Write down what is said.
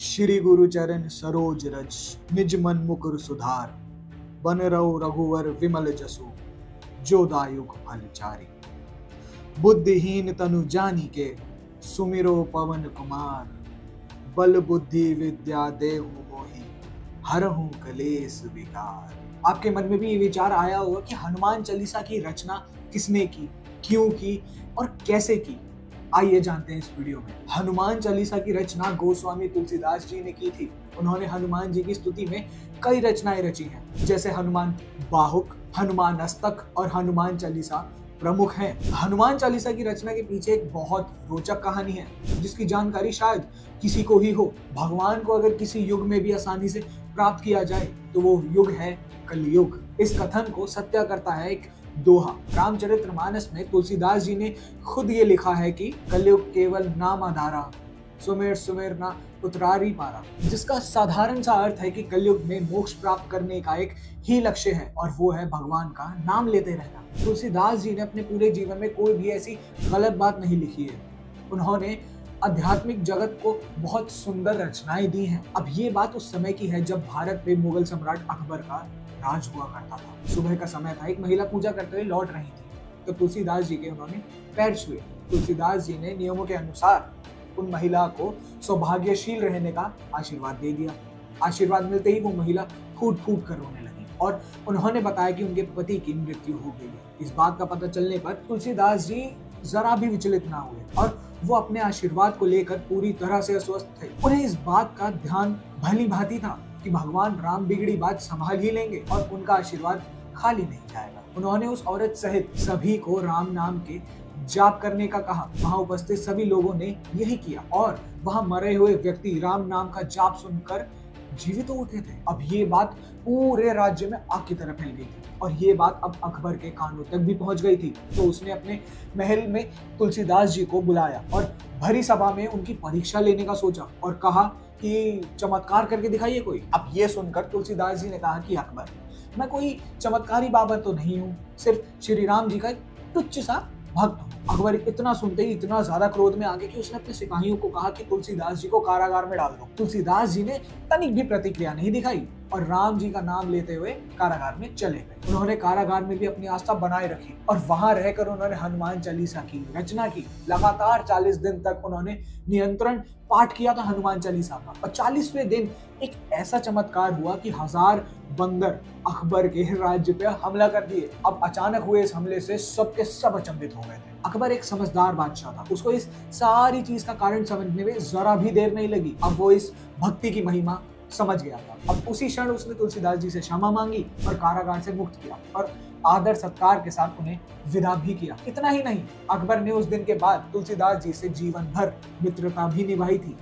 श्री गुरु चरण सरोज रज, निज मन मुकुर सुधार। बन रहो रघुवर विमल जसु, जो दायुक फल चारि। बुद्धिहीन तनु जानिके, सुमिरो पवन कुमार। बल बुद्धि विद्या देहु मोहि, हरहु कलेस विकार। आपके मन में भी ये विचार आया होगा कि हनुमान चालीसा की रचना किसने की, क्यों की और कैसे की। आइए जानते हैं इस वीडियो में। हनुमान चालीसा की रचना गोस्वामी तुलसीदास जी ने की थी। उन्होंने हनुमान जी की स्तुति में कई रचनाएं रची हैं, जैसे हनुमान बाहुक, हनुमान अस्तक और हनुमान चालीसा प्रमुख हैं। हनुमान चालीसा की रचना के पीछे एक बहुत रोचक कहानी है, जिसकी जानकारी शायद किसी को ही हो। भगवान को अगर किसी युग में भी आसानी से प्राप्त किया जाए तो वो युग है कलयुग। इस कथन को सत्य करता है एक दोहा। रामचरितमानस में तुलसीदास जी ने खुद ये लिखा है कि कलयुग केवल नाम आधारा, सुमेर सुमेर ना उतरारी पारा। जिसका साधारण सा अर्थ है कि कलयुग में मोक्ष प्राप्त करने का एक ही लक्ष्य है, और वो है भगवान का नाम लेते रहना। तुलसीदास जी ने अपने पूरे जीवन में कोई भी ऐसी गलत बात नहीं लिखी है। उन्होंने आध्यात्मिक जगत को बहुत सुंदर रचनाएं दी हैं। अब ये बात उस समय की है जब भारत में मुगल सम्राट अकबर का राज हुआ करता था। सुबह का समय था, एक महिला पूजा करते हुए लौट रही थी, तो तुलसीदास जी के उन्होंने पैर छुए। तुलसीदास जी ने नियमों के अनुसार उन महिला को सौभाग्यशील रहने का आशीर्वाद दे दिया। आशीर्वाद मिलते ही वो महिला फूट फूट कर रोने लगी और उन्होंने बताया कि उनके पति की मृत्यु हो गई है। इस बात का पता चलने पर तुलसीदास जी जरा भी विचलित ना हुए और वो अपने आशीर्वाद को लेकर पूरी तरह से अस्वस्थ थे। उन्हें इस बात का ध्यान भली भांति था कि भगवान राम बिगड़ी बात संभाल ही लेंगे और उनका आशीर्वाद खाली नहीं जाएगा। उन्होंने उस औरत सहित सभी को राम नाम के जाप करने का कहा। वहां उपस्थित सभी लोगों ने यही किया और वहां मरे हुए व्यक्ति राम नाम का जाप सुनकर जीवित हो उठे थे। अब ये बात पूरे राज्य में आग की तरह फैल गई थी और ये बात अब अकबर के कानों तक भी पहुंच गई थी। तो उसने अपने महल में तुलसीदास जी को बुलाया और भरी सभा में उनकी परीक्षा लेने का सोचा और कहा कि चमत्कार करके दिखाइए कोई। अब ये सुनकर तुलसीदास जी ने कहा कि अकबर, मैं कोई चमत्कारी बाबा तो नहीं हूँ, सिर्फ श्री राम जी का एक तुच्छ सा भक्त हूँ। अकबर इतना सुनते ही इतना ज्यादा क्रोध में आ गया कि उसने अपने सिपाहियों को कहा कि तुलसीदास जी को कारागार में डाल दो। तुलसीदास जी ने तनिक भी प्रतिक्रिया नहीं दिखाई और राम जी का नाम लेते हुए कारागार में चले गए। उन्होंने कारागार में भी अपनी आस्था बनाए रखी और वहां रहकर उन्होंने हनुमान चालीसा की रचना की। लगातार 40 दिन तक उन्होंने नियंत्रण पाठ किया था हनुमान चालीसा का और 40वें दिन एक ऐसा चमत्कार हुआ कि 1000 बंदर अकबर के राज्य पे हमला कर दिए। अब अचानक हुए इस हमले से सबके सब अचंभित हो गए थे। अकबर एक समझदार बादशाह था, उसको इस सारी चीज का कारण समझने में जरा भी देर नहीं लगी। अब वो इस भक्ति की महिमा समझ गया था। अब उसी क्षण उसने तुलसीदास जी से क्षमा मांगी और कारागार से मुक्त किया और आदर सत्कार के साथ उन्हें विदा भी किया। इतना ही नहीं, अकबर ने उस दिन के बाद तुलसीदास जी से जीवन भर मित्रता भी निभाई थी।